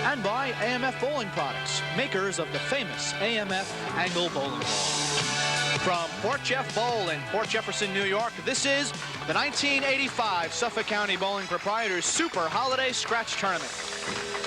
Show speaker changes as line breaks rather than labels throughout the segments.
and by AMF Bowling Products, makers of the famous AMF Angle Bowling Ball. From Port Jeff Bowl in Port Jefferson, New York, this is the 1985 Suffolk County Bowling Proprietors Super Holiday Scratch Tournament.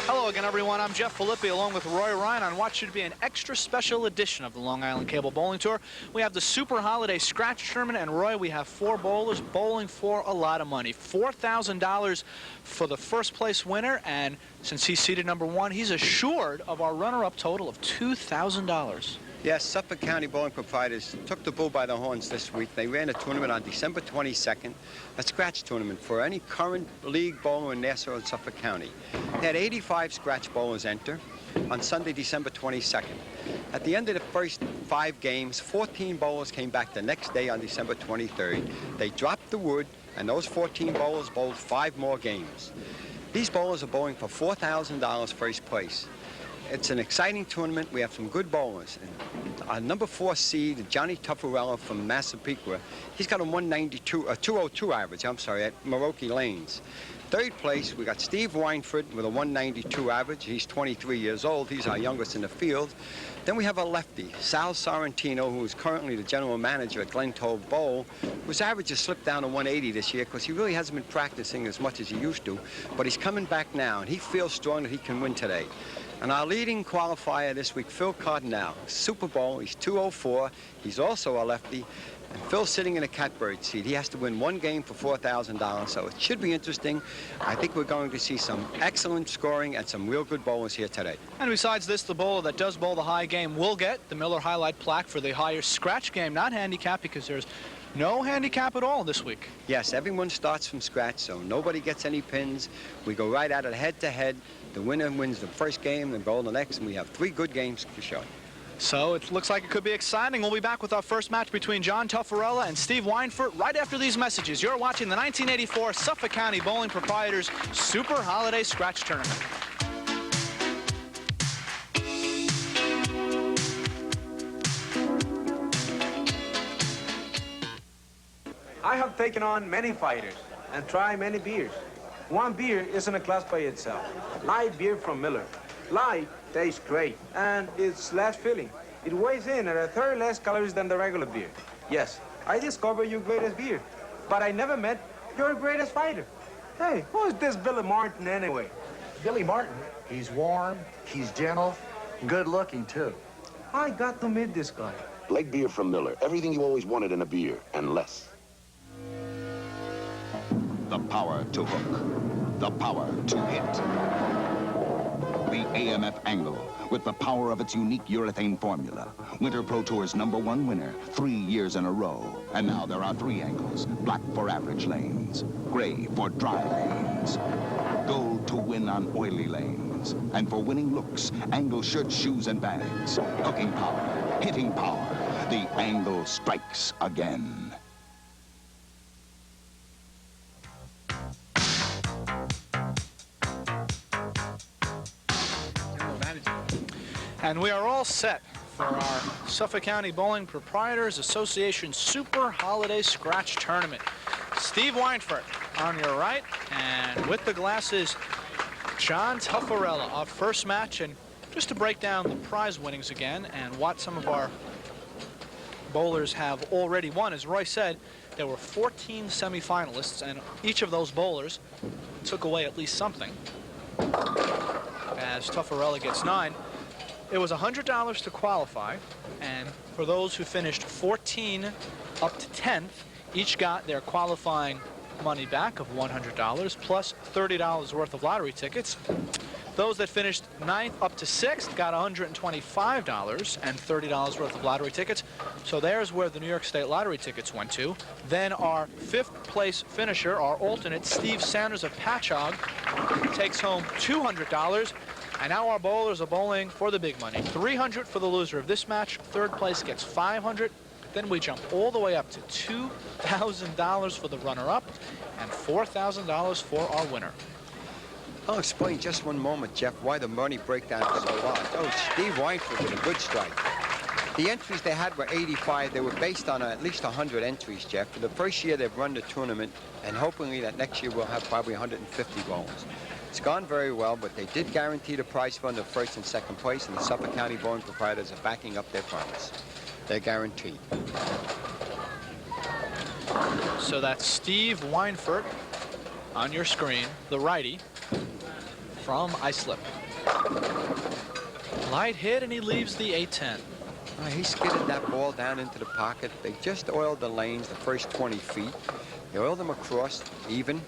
Hello again, everyone. I'm Jeff Filippi along with Roy Ryan on what should be an extra special edition of the Long Island Cable Bowling Tour. We have the Super Holiday Scratch Tournament, and Roy, we have 4 bowlers bowling for a lot of money. $4,000 for the first place winner, and since he's seated number 1, he's assured of our runner-up total of $2,000.
Yes, Suffolk County Bowling Proprietors took the bull by the horns this week. They ran a tournament on December 22nd, a scratch tournament for any current league bowler in Nassau and Suffolk County. They had 85 scratch bowlers enter on Sunday, December 22nd. At the end of the first 5 games, 14 bowlers came back the next day on December 23rd. They dropped the wood, and those 14 bowlers bowled 5 more games. These bowlers are bowling for $4,000 first place. It's an exciting tournament. We have some good bowlers. And our number 4 seed, Johnny Tuffarella from Massapequa, he's got a 202 average, at Maroki Lanes. Third place, we got Steve Weinford with a 192 average. He's 23 years old. He's our youngest in the field. Then we have a lefty, Sal Sorrentino, who is currently the general manager at Glen Cove Bowl, whose average has slipped down to 180 this year because he really hasn't been practicing as much as he used to. But he's coming back now, and he feels strong that he can win today. And our leading qualifier this week, Phil Cardinale, Super Bowl, he's 204. He's also a lefty. And Phil's sitting in a catbird seat. He has to win 1 game for $4,000, so it should be interesting. I think we're going to see some excellent scoring and some real good bowlers here today.
And besides this, the bowler that does bowl the high game will get the Miller Highlight plaque for the higher scratch game, not handicap, because there's no handicap at all this week.
Yes, everyone starts from scratch, so nobody gets any pins. We go right at it head-to-head. The winner wins the first game, then bowl the next, and we have 3 good games to show.
So it looks like it could be exciting. We'll be back with our first match between John Tuffarella and Steve Weinfurt right after these messages. You're watching the 1984 Suffolk County Bowling Proprietors Super Holiday Scratch Tournament.
I have taken on many fighters and tried many beers. One beer isn't a class by itself. Light beer from Miller. Light tastes great, and it's less filling. It weighs in at 1/3 less calories than the regular beer. Yes, I discovered your greatest beer, but I never met your greatest fighter. Hey, who is this Billy Martin anyway?
Billy Martin, he's warm, he's gentle, good looking too.
I got to meet this guy.
Light beer from Miller. Everything you always wanted in a beer, and less.
The power to hook. The power to hit. The AMF Angle, with the power of its unique urethane formula. Winter Pro Tour's #1 winner 3 years in a row. And now there are 3 angles. Black for average lanes. Gray for dry lanes. Gold to win on oily lanes. And for winning looks, Angle shirts, shoes, and bags. Hooking power. Hitting power. The Angle strikes again.
And we are all set for our Suffolk County Bowling Proprietors Association Super Holiday Scratch Tournament. Steve Weinfurt on your right, and with the glasses, John Tuffarella, our first match. And just to break down the prize winnings again and what some of our bowlers have already won, as Roy said, there were 14 semifinalists, and each of those bowlers took away at least something. As Tuffarella gets 9. It was $100 to qualify, and for those who finished 14 up to 10th, each got their qualifying money back of $100 plus $30 worth of lottery tickets. Those that finished 9th up to 6th got $125 and $30 worth of lottery tickets. So there's where the New York State lottery tickets went to. Then our 5th place finisher, our alternate, Steve Sanders of Patchogue, takes home $200. And now our bowlers are bowling for the big money. $300 for the loser of this match. 3rd place gets $500. Then we jump all the way up to $2,000 for the runner-up and $4,000 for our winner.
I'll explain just one moment, Jeff, why the money breakdown is so large. Oh, Steve Weinfurt with a good strike. The entries they had were 85. They were based on at least 100 entries, Jeff. For the first year they've run the tournament, and hopefully that next year we'll have probably 150 bowls. It's gone very well, but they did guarantee the prize fund of first and second place, and the Suffolk County Bowling Proprietors are backing up their promise. They're guaranteed.
So that's Steve Weinfurt on your screen, the righty from Islip. Light hit, and he leaves the 8-10.
He skidded that ball down into the pocket. They just oiled the lanes the first 20 feet. They oiled them across, even.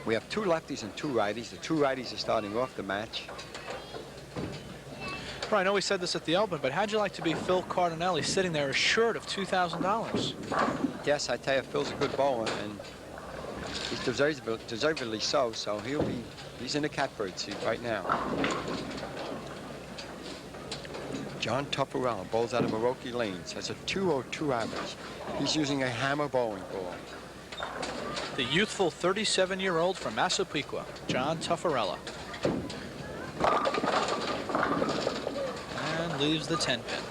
We have 2 lefties and 2 righties. The 2 righties are starting off the match.
Well, I know we said this at the open, but how'd you like to be Phil Cardinale sitting there assured of $2,000?
Yes, I tell you, Phil's a good bowler, and he's deservedly so. So he's in the catbird seat right now. John Tuffarella bowls out of Maroki Lanes, has a 202 average. He's using a hammer bowling ball.
The youthful 37-year-old from Massapequa, John Tuffarella. And leaves the 10-pin.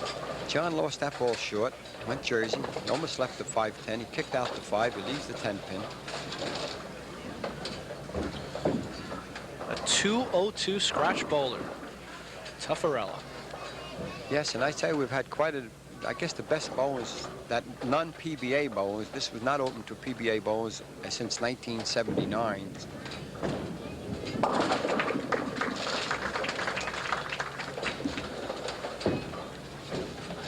John lost that ball short, went Jersey, he almost left the 5-10. He kicked out the 5, he leaves the 10-pin.
A 202 scratch bowler, Tuffarella.
Yes, and I tell you, we've had quite a, I guess the best bowlers, that non-PBA bowlers. This was not open to PBA bowlers since 1979.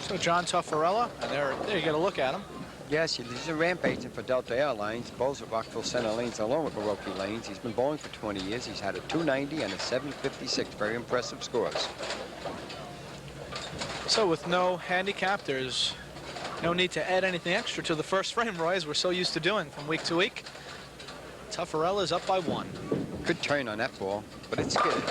So John Tuffarella, and there you get a look at him.
Yes, he's a rampaging for Delta Airlines. Bowls at Rockville Center Lanes along with Maroki Lanes. He's been bowling for 20 years. He's had a 290 and a 756. Very impressive scores.
So with no handicap, there's no need to add anything extra to the first frame, Roy, as we're so used to doing from week to week. Tuffarella is up by 1.
Good turn on that ball, but it's skidded.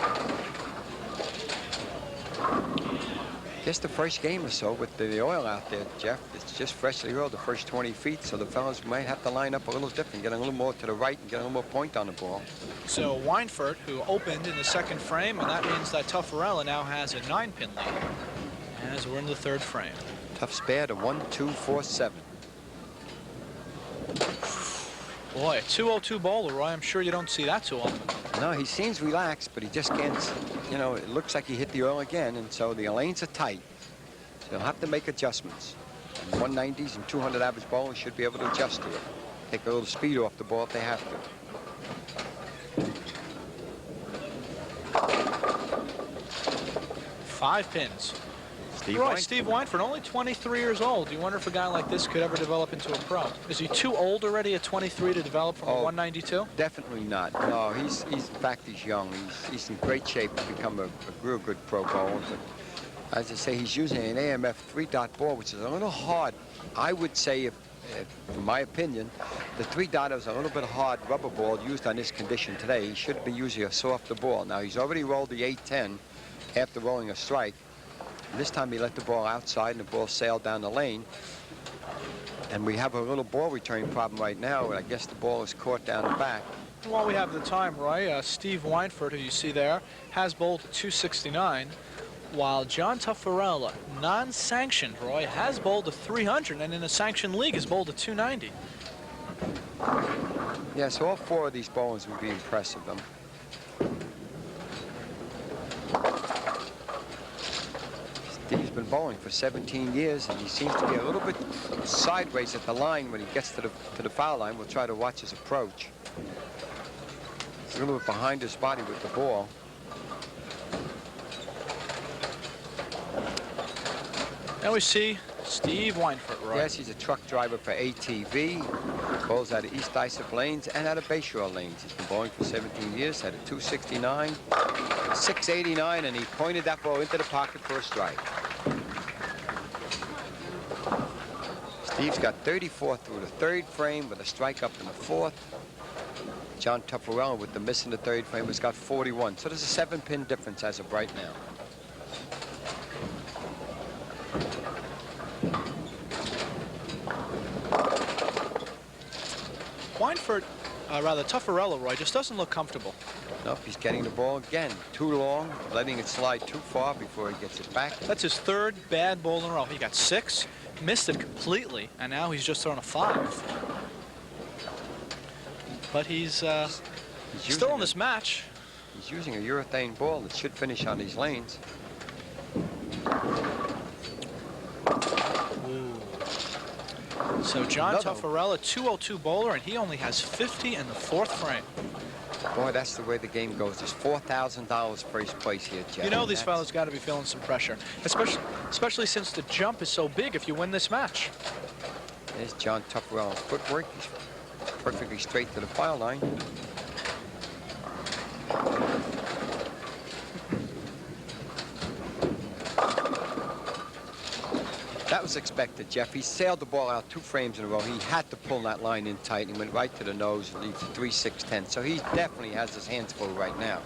Just the first game or so with the oil out there, Jeff. It's just freshly oiled the first 20 feet, so the fellas might have to line up a little different, get a little more to the right and get a little more point on the ball.
So Weinfurt, who opened in the second frame, and that means that Tuffarella now has a 9-pin lead as we're in the third frame.
Tough spare to 1-2-4-7.
Boy, a 202 bowler, Roy. I'm sure you don't see that too often.
No, he seems relaxed, but he just can't, you know, it looks like he hit the oil again, and so the lanes are tight. So he'll have to make adjustments. And 190s and 200 average bowlers should be able to adjust to it. Take a little speed off the ball if they have to.
5 pins. Steve Weinfurt, only 23 years old. You wonder if a guy like this could ever develop into a pro. Is he too old already at 23 to develop from a 192?
Definitely not. No, he's in fact, he's young. He's in great shape to become a real good pro bowler. But as I say, he's using an AMF 3-dot ball, which is a little hard. I would say, if in my opinion, the 3-dot is a little bit hard rubber ball used on this condition today. He should be using a softer ball. Now, he's already rolled the 8-10 after rolling a strike. This time he let the ball outside and the ball sailed down the lane. And we have a little ball return problem right now. I guess the ball is caught down the back.
While we have the time, Roy, Steve Weinfurt, who you see there, has bowled 269, while John Tuffarella, non-sanctioned, Roy, has bowled a 300, and in a sanctioned league has bowled a 290.
Yes, all 4 of these bowlers would be impressive. Steve's been bowling for 17 years, and he seems to be a little bit sideways at the line when he gets to the foul line. We'll try to watch his approach. He's a little bit behind his body with the ball.
Now we see Steve Weinfurt, Roy.
Yes, he's a truck driver for ATV. Bowls out of East Islip Lanes and out of Bayshore Lanes. He's been bowling for 17 years, had a 269, 689, and he pointed that ball into the pocket for a strike. Steve's got 34 through the 3rd frame with a strike up in the 4th. John Tuffarella with the miss in the 3rd frame has got 41. So there's a 7-pin difference as of right now.
Weinfurt, rather Tuffarella, Roy, just doesn't look comfortable.
Nope, he's getting the ball again. Too long, letting it slide too far before he gets it back.
That's his 3rd bad ball in a row. He got 6, missed it completely, and now he's just thrown a 5. But he's still in this match.
He's using a urethane ball that should finish on these lanes.
So John Tuffarella, 202 bowler, and he only has 50 in the 4th frame.
Boy, that's the way the game goes. There's $4,000 first place here, Jeff.
You know these fellas got to be feeling some pressure, especially since the jump is so big if you win this match.
There's John Tuffarella's footwork. He's perfectly straight to the foul line. That was expected, Jeff. He sailed the ball out 2 frames in a row. He had to pull that line in tight. He went right to the nose and leaves 3-6-10. So he definitely has his hands full right now.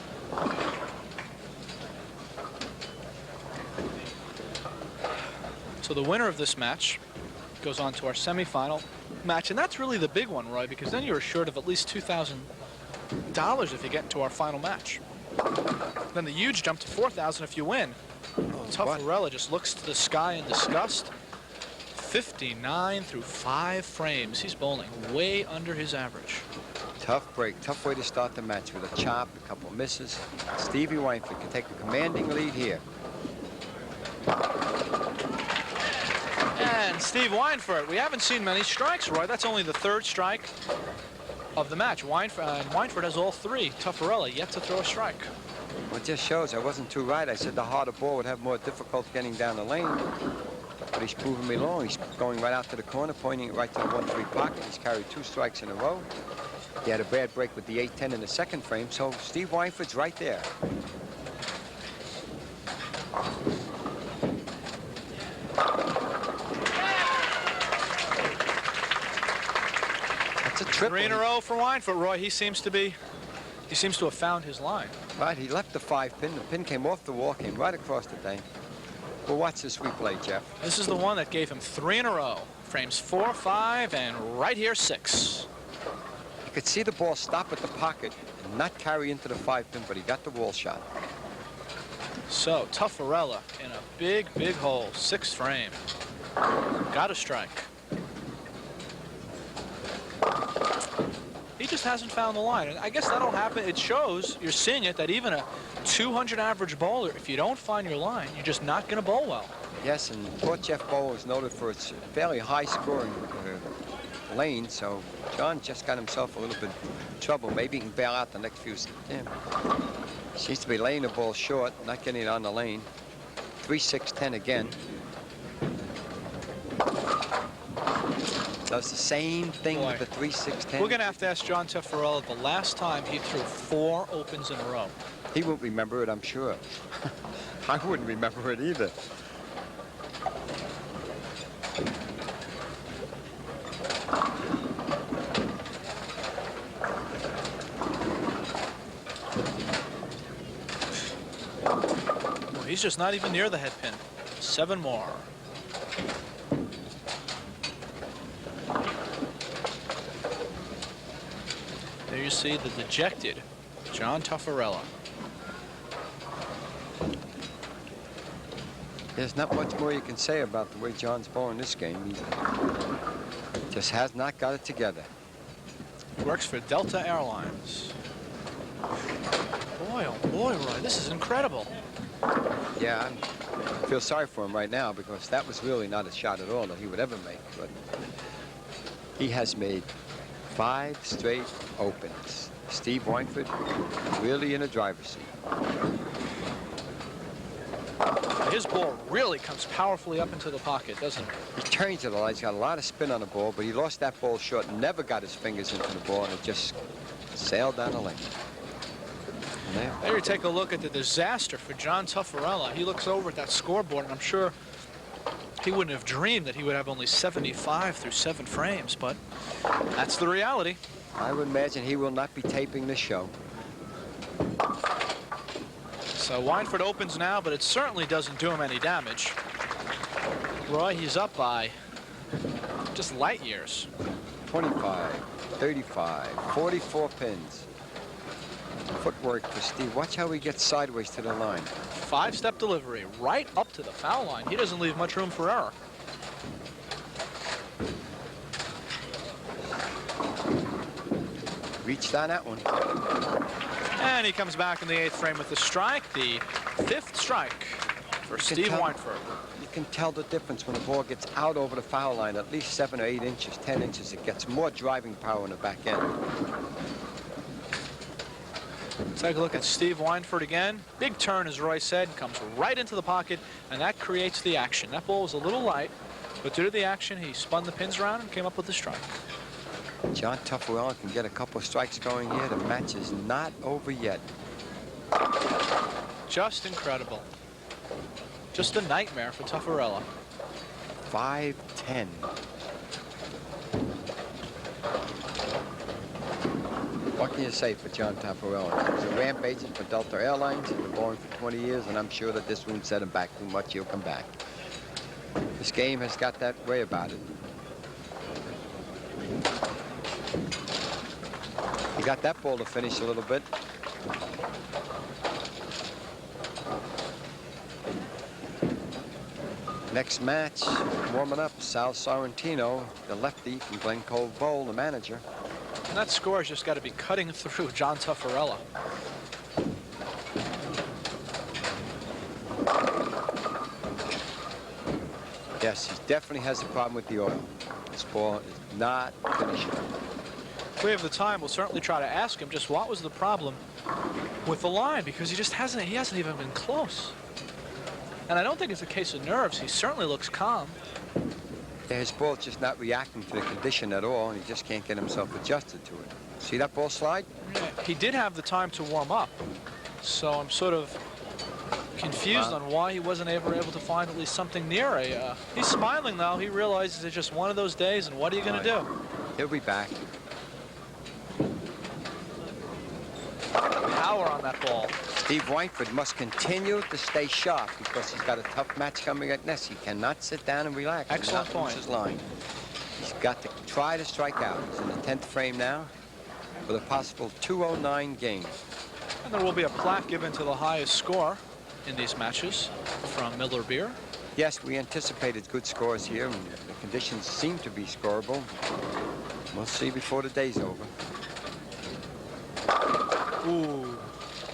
So the winner of this match goes on to our semifinal match, and that's really the big one, Roy, because then you're assured of at least $2,000 if you get into our final match. Then the huge jump to $4,000 if you win. Tuffarella just looks to the sky in disgust. 59 through 5 frames. He's bowling way under his average.
Tough break, tough way to start the match with a chop, a couple misses. Stevie Wynford can take a commanding lead here.
And Steve Wynford, we haven't seen many strikes, Roy. That's only the 3rd strike of the match. Wynford has all 3. Tuffarella yet to throw a strike.
Well, it just shows I wasn't too right. I said the harder ball would have more difficulty getting down the lane. But he's proving me wrong. He's going right out to the corner, pointing it right to the 1-3 pocket. He's carried 2 strikes in a row. He had a bad break with the 8-10 in the 2nd frame, so Steve Wynford's right there. That's a triple.
3 in a row for Wynford, Roy. He seems to have found his line.
Right, he left the 5-pin. The pin came off the wall, came right across the thing. Well, watch this replay, Jeff.
This is the one that gave him 3 in a row. Frames 4, 5, and right here 6.
You could see the ball stop at the pocket and not carry into the 5-pin, but he got the wall shot.
So Tuffarella in a big, big hole, 6th frame. Got a strike. He just hasn't found the line, and I guess that'll happen. It shows, you're seeing it, that even a 200 average bowler, if you don't find your line, you're just not going to bowl well.
Yes, and Port Jeff Bowl is noted for its fairly high-scoring lane, so John just got himself a little bit in trouble. Maybe he can bail out the next few. Seems to be laying the ball short, not getting it on the lane. 3-6-10 again. Does the same thing with the 3-6-10.
We're going to have to ask John Tuffarella the last time he threw 4 opens in a row.
He won't remember it, I'm sure. I wouldn't remember it either.
Well, he's just not even near the head pin. 7 more. There you see the dejected John Tuffarella.
There's not much more you can say about the way John's bowling this game. He just has not got it together.
Works for Delta Airlines. Boy, oh boy, Roy, this is incredible.
Yeah, I feel sorry for him right now because that was really not a shot at all that he would ever make. But he has made 5 straight opens. Steve Wynford really in a driver's seat.
His ball really comes powerfully up into the pocket, doesn't it?
He turns it a lot. He's got a lot of spin on the ball, but he lost that ball short, never got his fingers into the ball, and it just sailed down the lane.
There you take a look at the disaster for John Tuffarella. He looks over at that scoreboard, and I'm sure he wouldn't have dreamed that he would have only 75 through 7 frames, but that's the reality.
I would imagine he will not be taping the show.
So Wynford opens now, but it certainly doesn't do him any damage. Roy, he's up by just light years.
25, 35, 44 pins. Footwork for Steve. Watch how he gets sideways to the line.
5-step delivery right up to the foul line. He doesn't leave much room for error.
Reached on that one.
And he comes back in the 8th frame with the strike, the 5th strike for Steve Weinfurt.
You can tell the difference when the ball gets out over the foul line, at least 7 or 8 inches, 10 inches. It gets more driving power in the back end.
Take a look at Steve Weinfurt again. Big turn, as Roy said, comes right into the pocket, and that creates the action. That ball was a little light, but due to the action, he spun the pins around and came up with the strike.
John Tuffarella can get a couple of strikes going here. The match is not over yet.
Just incredible. Just a nightmare for Tuffarella.
5-10. What can you say for John Tuffarella? He was a ramp agent for Delta Airlines. He's been bowling for 20 years, and I'm sure that this won't set him back too much. He'll come back. This game has got that way about it. He got that ball to finish a little bit. Next match, warming up, Sal Sorrentino, the lefty from Glen Cove Bowl, the manager.
And that score's just got to be cutting through John Tuffarella.
Yes, he definitely has a problem with the oil. This ball is not finishing.
If we have the time, we'll certainly try to ask him just what was the problem with the line, because he hasn't even been close. And I don't think it's a case of nerves. He certainly looks calm.
Yeah, his ball's just not reacting to the condition at all, and he just can't get himself adjusted to it. See that ball slide?
Yeah, he did have the time to warm up, so I'm sort of confused on why he wasn't able to find at least something near a... He's smiling, though. He realizes it's just one of those days, and what are you going to do?
He'll be back.
Power on that ball.
Steve Weinfurt must continue to stay sharp because he's got a tough match coming at Ness. He cannot sit down and relax.
Excellent
and not lose his line. He's got to try to strike out. He's in the 10th frame now with a possible 209 game.
And there will be a plaque given to the highest score in these matches from Miller Beer.
Yes, we anticipated good scores here, and the conditions seem to be scoreable. We'll see before the day's over.
Ooh.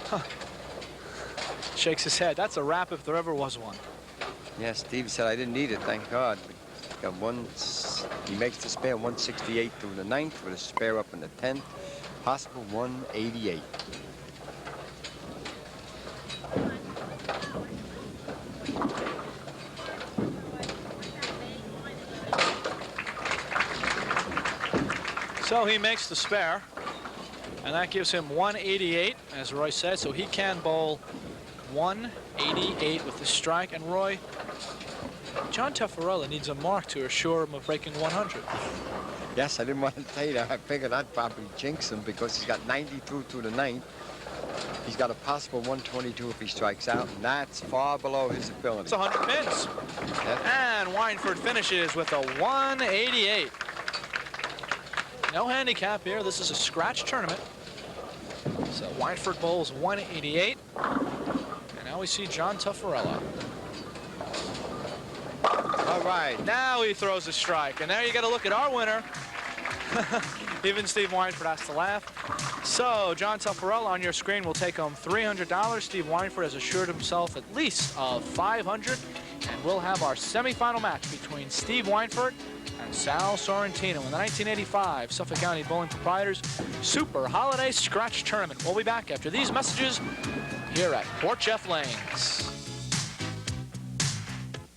Huh. Shakes his head. That's a wrap if there ever was one.
Yeah, Steve said I didn't need it, thank God. He got he makes the spare 168 through the 9th with a spare up in the 10th. Possible 188.
So he makes the spare, and that gives him 188, as Roy said, so he can bowl 188 with the strike. And Roy, John Tuffarella needs a mark to assure him of breaking 100.
Yes, I didn't want to say that. I figured I'd probably jinx him because he's got 90 through to the 9th. He's got a possible 122 if he strikes out, and that's far below his ability.
It's 100 pins. And Weinfurt finishes with a 188. No handicap here. This is a scratch tournament. So Weinfurt bowls 188. And now we see John Tuffarella.
All right.
Now he throws a strike. And there you got to look at our winner. Even Steve Weinfurt has to laugh. So John Tuffarella on your screen will take home $300. Steve Weinfurt has assured himself at least of $500. And we'll have our semifinal match between Steve Weinfurt and Sal Sorrentino in the 1985 Suffolk County Bowling Proprietors Super Holiday Scratch Tournament. We'll be back after these messages here at Port Jeff Lanes.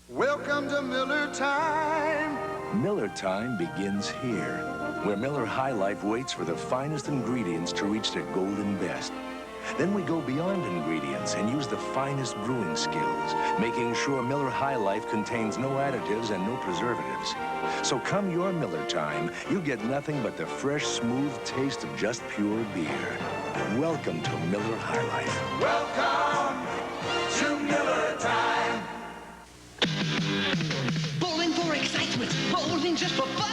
Welcome to Miller Time.
Miller Time begins here, where Miller High Life waits for the finest ingredients to reach their golden best. Then we go beyond ingredients and use the finest brewing skills, making sure Miller High Life contains no additives and no preservatives. So come your Miller time, you get nothing but the fresh, smooth taste of just pure beer. Welcome to Miller High Life.
Welcome to Miller Time.
Bowling for excitement, bowling just for fun.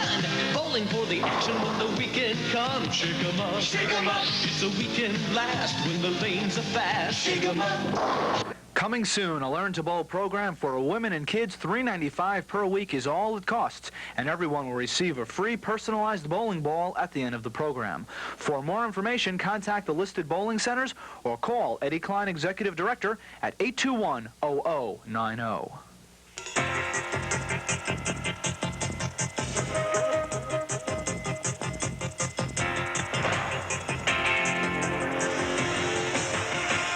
Bowling for the action when the weekend comes. Shake 'em up, shake 'em up. It's a weekend blast when the lanes are fast. Shake 'em up.
Coming soon, a Learn to Bowl program for women and kids. $3.95 per week is all it costs, and everyone will receive a free personalized bowling ball at the end of the program. For more information, contact the listed bowling centers or call Eddie Klein, Executive Director, at 821-0090.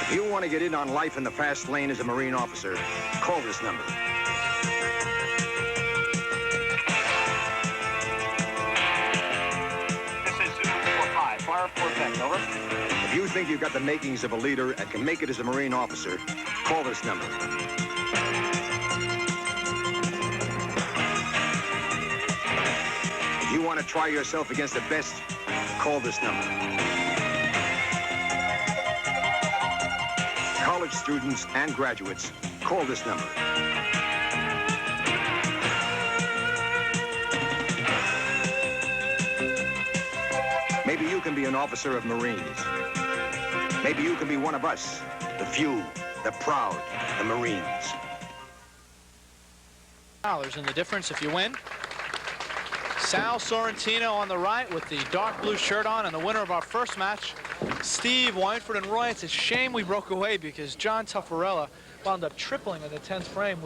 If you want to get in on life in the fast lane as a Marine officer, call this number.
This is Zulu 45. Fire for effect, over.
If you think you've got the makings of a leader and can make it as a Marine officer, call this number. If you want to try yourself against the best, call this number. College students and graduates, call this number. Maybe you can be an officer of Marines. Maybe you can be one of us, the few, the proud, the Marines.
$1 in the difference if you win. Sal Sorrentino on the right with the dark blue shirt on, and the winner of our first match, Steve Weinford. And Roy, it's a shame we broke away because John Tuffarella wound up tripling in the 10th frame.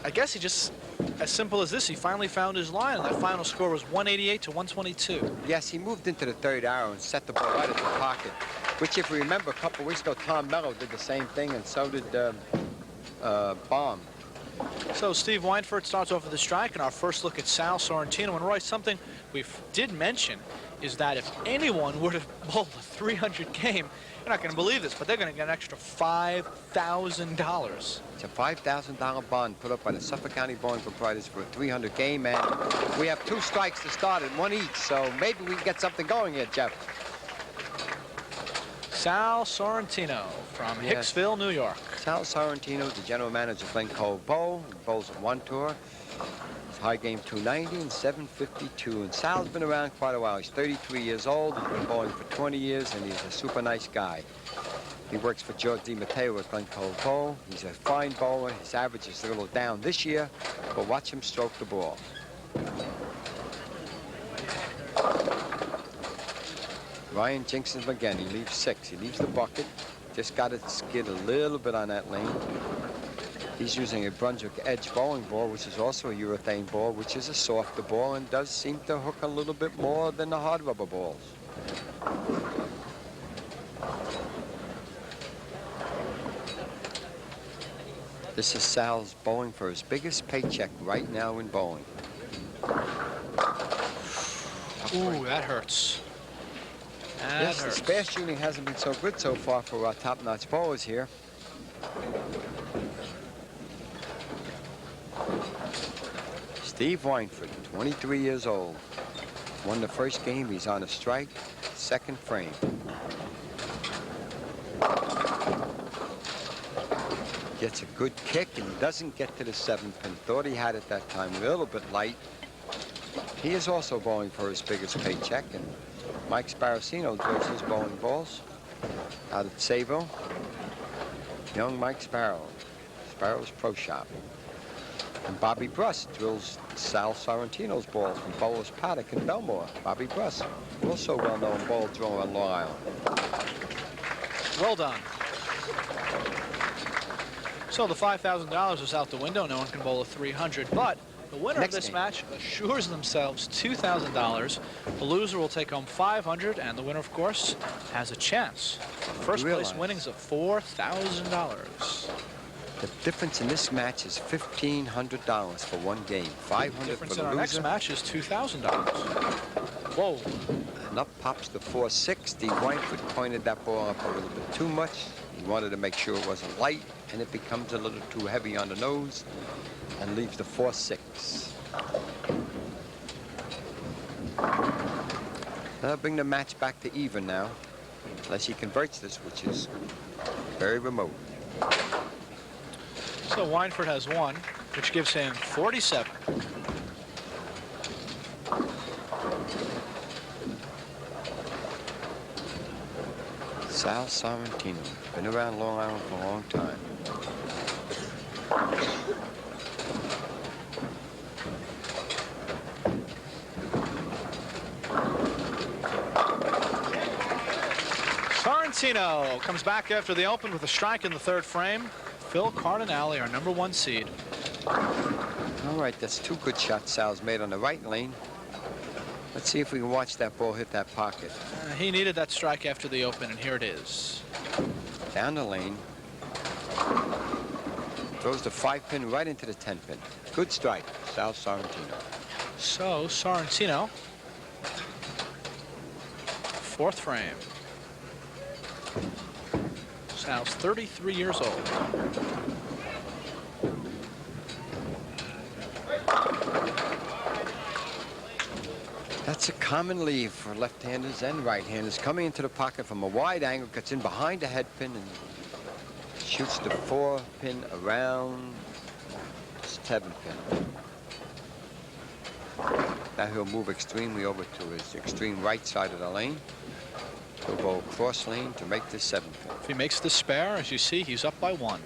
I guess he just, as simple as this, he finally found his line, and that final score was 188 to 122.
Yes, he moved into the third arrow and set the ball right at the pocket, which, if you remember, a couple of weeks ago, Tom Mello did the same thing, and so did Baum.
So Steve Weinford starts off with the strike, and our first look at Sal Sorrentino. And Roy, something we did mention is that if anyone were to bowl a 300 game, you're not going to believe this, but they're going to get an extra $5,000.
It's a $5,000 bond put up by the Suffolk County Bowling Proprietors for a 300 game, and we have 2 strikes to start it, 1 each, so maybe we can get something going here, Jeff.
Sal Sorrentino from Hicksville, New York.
Sal Sorrentino is the general manager of Glen Cove Bowl. He bowls at 1 tour. His high game 290 and 752. And Sal's been around quite a while. He's 33 years old. He's been bowling for 20 years, and he's a super nice guy. He works for George DiMatteo at Glen Cove Bowl. He's a fine bowler. His average is a little down this year, but watch him stroke the ball. Ryan Jinkson's again. He leaves 6. He leaves the bucket. Just got it skid a little bit on that lane. He's using a Brunswick Edge bowling ball, which is also a urethane ball, which is a softer ball and does seem to hook a little bit more than the hard rubber balls. This is Sal's bowling for his biggest paycheck right now in bowling.
Ooh, that hurts.
Yes, the spare shooting hasn't been so good so far for our top-notch bowlers here. Steve Weinford, 23 years old. Won the first game. He's on a strike, 2nd frame. Gets a good kick and doesn't get to the 7th pin. Thought he had it that time, a little bit light. He is also bowling for his biggest paycheck, and Mike Sparacino drills his bowling balls out at Sayville. Young Mike Sparrow, Sparrow's Pro Shop. And Bobby Bruss drills Sal Sorrentino's balls from Bowler's Paddock in Belmore. Bobby Bruss, also well-known ball driller on Long Island.
Well done. So the $5,000 is out the window. No one can bowl a 300, but the winner of this match assures themselves $2,000. The loser will take home $500, and the winner, of course, has a chance. First place winnings of $4,000.
The difference in this match is $1,500 for 1 game. $500
The difference
for the
in our
loser.
next match is $2,000. Whoa.
And up pops the 460. Weinford pointed that ball up a little bit too much. He wanted to make sure it wasn't light, and it becomes a little too heavy on the nose and leaves the 4-6. That'll bring the match back to even now, unless he converts this, which is very remote.
So Weinford has 1, which gives him 47.
Sal Sorrentino, been around Long Island for a long time.
Sorrentino comes back after the open with a strike in the third frame. Phil Cardinale, our #1 seed.
All right, that's two good shots Sal's made on the right lane. Let's see if we can watch that ball hit that pocket.
He needed that strike after the open, and here it is.
Down the lane. Throws the 5-pin right into the 10-pin. Good strike, Sal Sorrentino.
So, Sorrentino, fourth frame. Sal's 33 years old.
That's a common leave for left-handers and right-handers. Coming into the pocket from a wide angle, gets in behind the head pin and shoots the 4-pin around 7-pin. Now he'll move extremely over to his extreme right side of the lane. He'll go cross lane to make this 7-pin.
If he makes the spare, as you see, he's up by 1.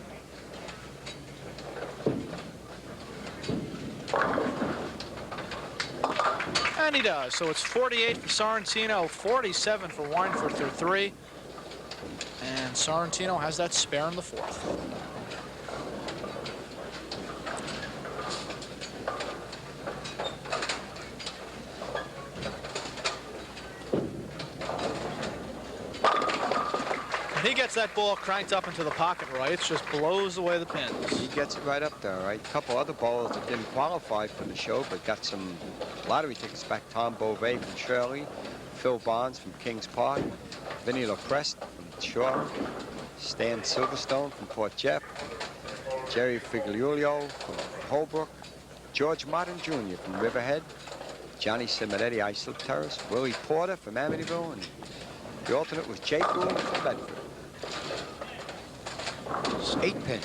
And he does. So it's 48 for Sorrentino, 47 for Weinfurt through 3. And Sorrentino has that spare in the 4th. He gets that ball cranked up into the pocket, right? It just blows away the pins.
He gets it right up there, right? A couple other ballers that didn't qualify for the show, but got some lottery tickets back. Tom Beauvais from Shirley, Phil Bonds from Kings Park, Vinny LaCrest from Shaw, Stan Silverstone from Port Jeff, Jerry Figliuolo from Holbrook, George Martin Jr. from Riverhead, Johnny Simonetti, Islip Terrace, Willie Porter from Amityville, and the alternate was Jay Boone from Bedford. 8-pin.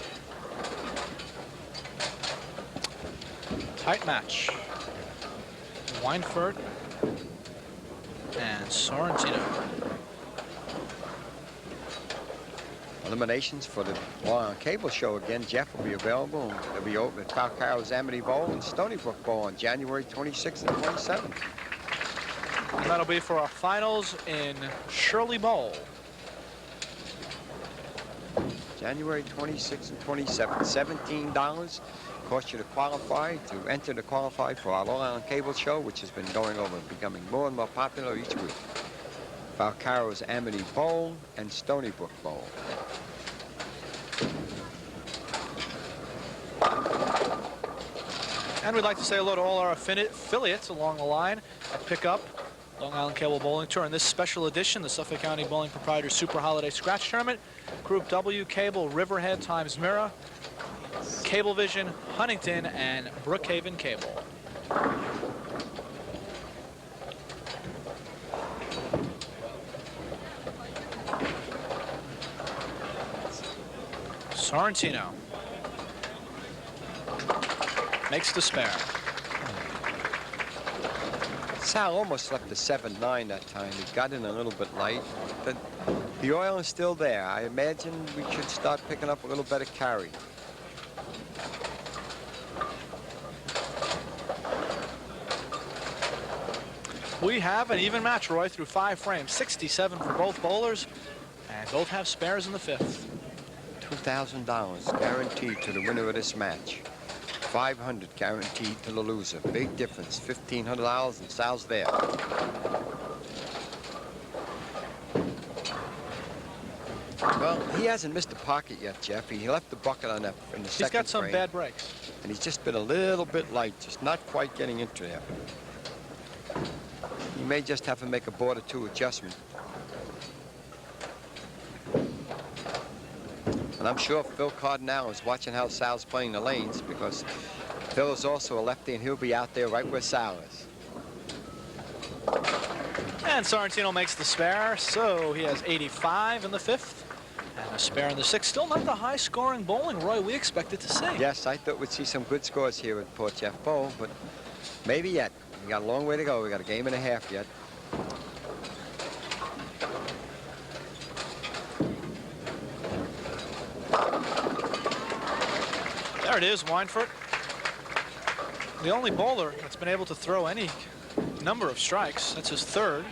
Tight match. Weinfurt and Sorrentino.
Eliminations for the Long Cable show again. Jeff will be available. They'll be open at Falcaro's Amity Bowl and Stony Brook Bowl on January 26th and 27th.
And that'll be for our finals in Shirley Bowl.
January 26th and 27th. $17 cost you to qualify, to enter to qualify for our Long Island Cable show, which has been going over and becoming more and more popular each week. Falcaro's Amity Bowl and Stony Brook Bowl.
And we'd like to say hello to all our affiliates along the line at Pickup, Long Island Cable Bowling Tour, in this special edition, the Suffolk County Bowling Proprietors Super Holiday Scratch Tournament. Group W Cable, Riverhead times Mira, Cablevision, Huntington, and Brookhaven Cable. Sorrentino makes the spare.
Sal almost left the 7-9 that time. He got in a little bit light. The oil is still there. I imagine we should start picking up a little better carry.
We have an even match, Roy, through 5 frames. 67 for both bowlers, and both have spares in the 5th.
$2,000 guaranteed to the winner of this match. $500 guaranteed to the loser. Big difference. $1,500 and Sal's there. Well, he hasn't missed the pocket yet, Jeff. He left the bucket on that in the second frame.
He's got some bad breaks.
And he's just been a little bit light, just not quite getting into there. He may just have to make a board or 2 adjustment. And I'm sure Phil Cardinale is watching how Sal's playing the lanes, because Phil is also a lefty and he'll be out there right where Sal is.
And Sorrentino makes the spare, so he has 85 in the 5th and a spare in the 6th. Still not the high-scoring bowling, Roy, we expected to see.
Yes, I thought we'd see some good scores here at Port Jeff Bowl, but maybe yet. We got a long way to go. We got a game and a half yet.
There it is, Weinfurt. The only bowler that's been able to throw any number of strikes. That's his 3rd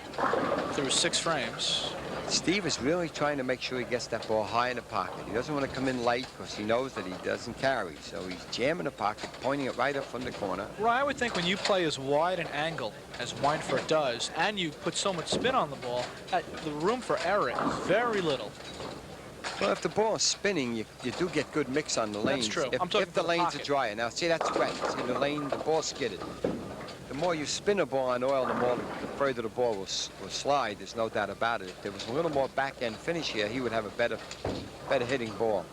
through 6 frames.
Steve is really trying to make sure he gets that ball high in the pocket. He doesn't want to come in late because he knows that he doesn't carry. So he's jamming the pocket, pointing it right up from the corner.
Well, I would think when you play as wide an angle as Weinfurt does, and you put so much spin on the ball, the room for error is very little.
Well, if the ball is spinning, you do get good mix on the lanes.
That's true.
If the lanes are drier. Now, see, that's wet. See, the ball skidded. The more you spin a ball on oil, the more further the ball will slide. There's no doubt about it. If there was a little more back-end finish here, he would have a better hitting ball.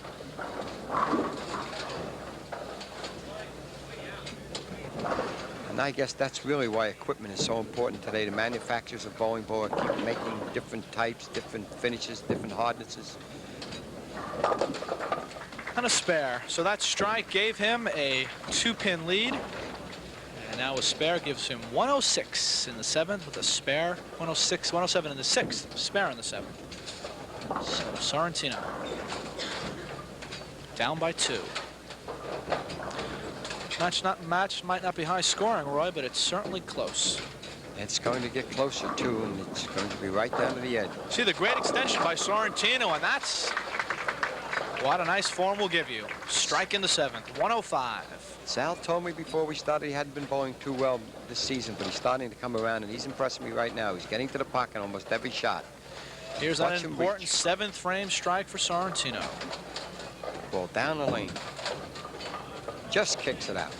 And I guess that's really why equipment is so important today. The manufacturers of bowling ball keep making different types, different finishes, different hardnesses.
And a spare. So that strike gave him a 2-pin lead. And now a spare gives him 106 in the 7th with a spare, 106, 107 in the 6th, spare in the 7th. So Sorrentino down by 2. Match might not be high scoring, Roy, but it's certainly close.
It's going to get closer too, and it's going to be right down to the edge.
See the great extension by Sorrentino, and that's what a nice form will give you. Strike in the 7th, 105.
Sal told me before we started he hadn't been bowling too well this season, but he's starting to come around, and he's impressing me right now. He's getting to the pocket almost every shot.
Here's an important 7th frame strike for Sorrentino.
Ball down the lane. Just kicks it out.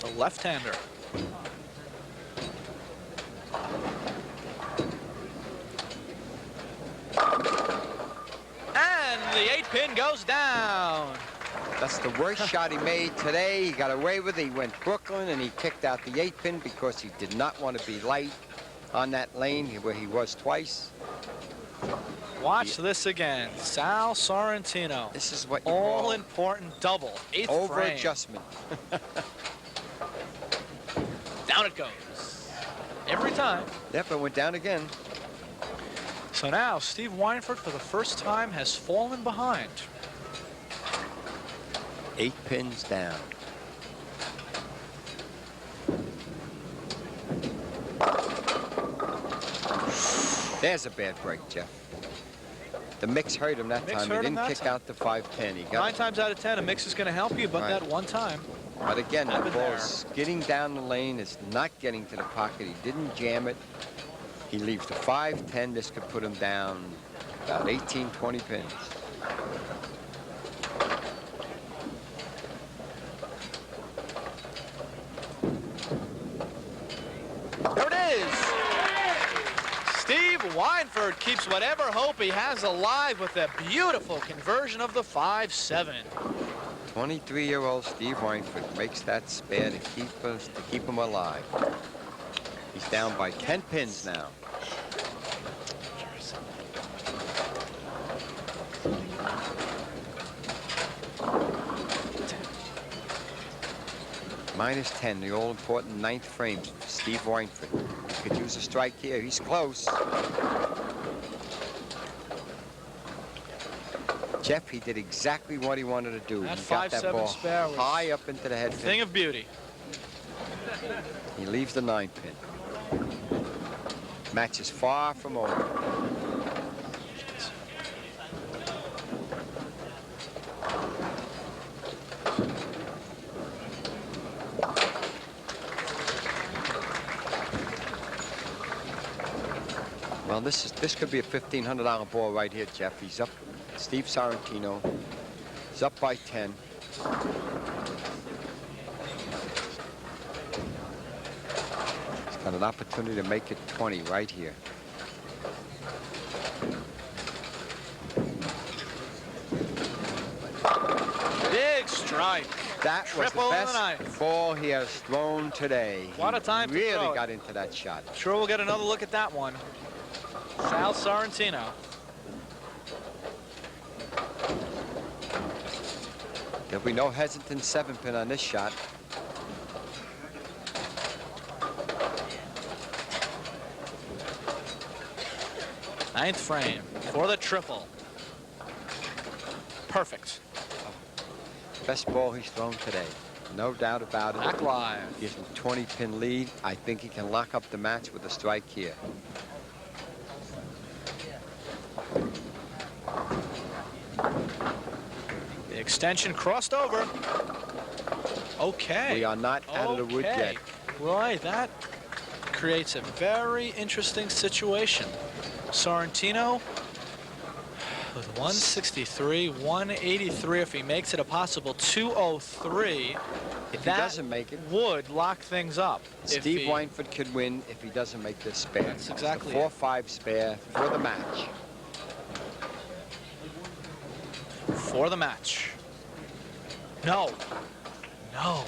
The left-hander. The 8-pin goes down.
That's the worst shot he made today. He got away with it. He went Brooklyn, and he kicked out the 8-pin because he did not want to be light on that lane where he was twice.
Watch this again. Sal Sorrentino.
This is what you
all
call
important double. 8th
over
frame.
adjustment.
Down it goes. Every time.
Yep, it went down again.
So now Steve Weinfurt for the first time has fallen behind.
8 pins down. There's a bad break, Jeff. The mix hurt him that time. He didn't kick out the 5-10. He got
9 times out of 10, a mix is going to help you, but that one time.
But again, the ball is skidding down the lane. It's not getting to the pocket. He didn't jam it. He leaves the 5-10. This could put him down about 18, 20 pins.
There it is. Steve Weinfurt keeps whatever hope he has alive with a beautiful conversion of the 5-7.
23-year-old Steve Weinfurt makes that spare to keep him alive. He's down by 10 pins now. Minus 10, the all-important 9th frame. Steve Weinfurt could use a strike here. He's close. Jeff, he did exactly what he wanted to do.
That
he got that ball
spare was
high up into the head.
Thing of beauty.
He leaves the 9-pin. Match is far from over. Well, this could be a $1,500 ball right here, Jeff. He's up. Steve Sorrentino is up by 10. He's got an opportunity to make it 20 right here.
Big strike.
That was the best ball he has thrown today.
What a time to
really
throw it.
got into that shot.
Sure, we'll get another look at that one. Sal Sorrentino.
There'll be no hesitant 7-pin on this shot.
Ninth frame for the triple. Perfect.
Best ball he's thrown today. No doubt about it.
Back live.
Gives him 20-pin lead. I think he can lock up the match with a strike here.
The extension crossed over. Okay.
We are not out of the wood yet.
Roy, that creates a very interesting situation. Sorrentino with 163, 183. If he makes it a possible 203,
if he doesn't make it,
would lock things up.
Steve Weinfurt could win if he doesn't make this spare.
That's exactly
it. 4-5 spare for the match.
For the match. No. No.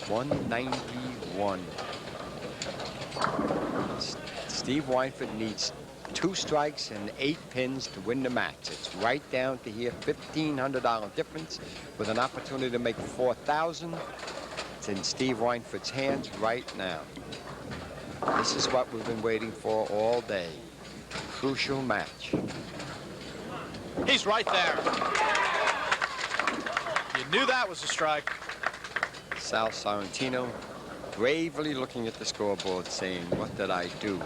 191. Steve Weinfurt needs 2 strikes and 8 pins to win the match. It's right down to here, $1,500 difference with an opportunity to make $4,000. It's in Steve Weinfurt's hands right now. This is what we've been waiting for all day. Crucial match.
He's right there. You knew that was a strike.
Sal Sorrentino gravely looking at the scoreboard saying, what did I do?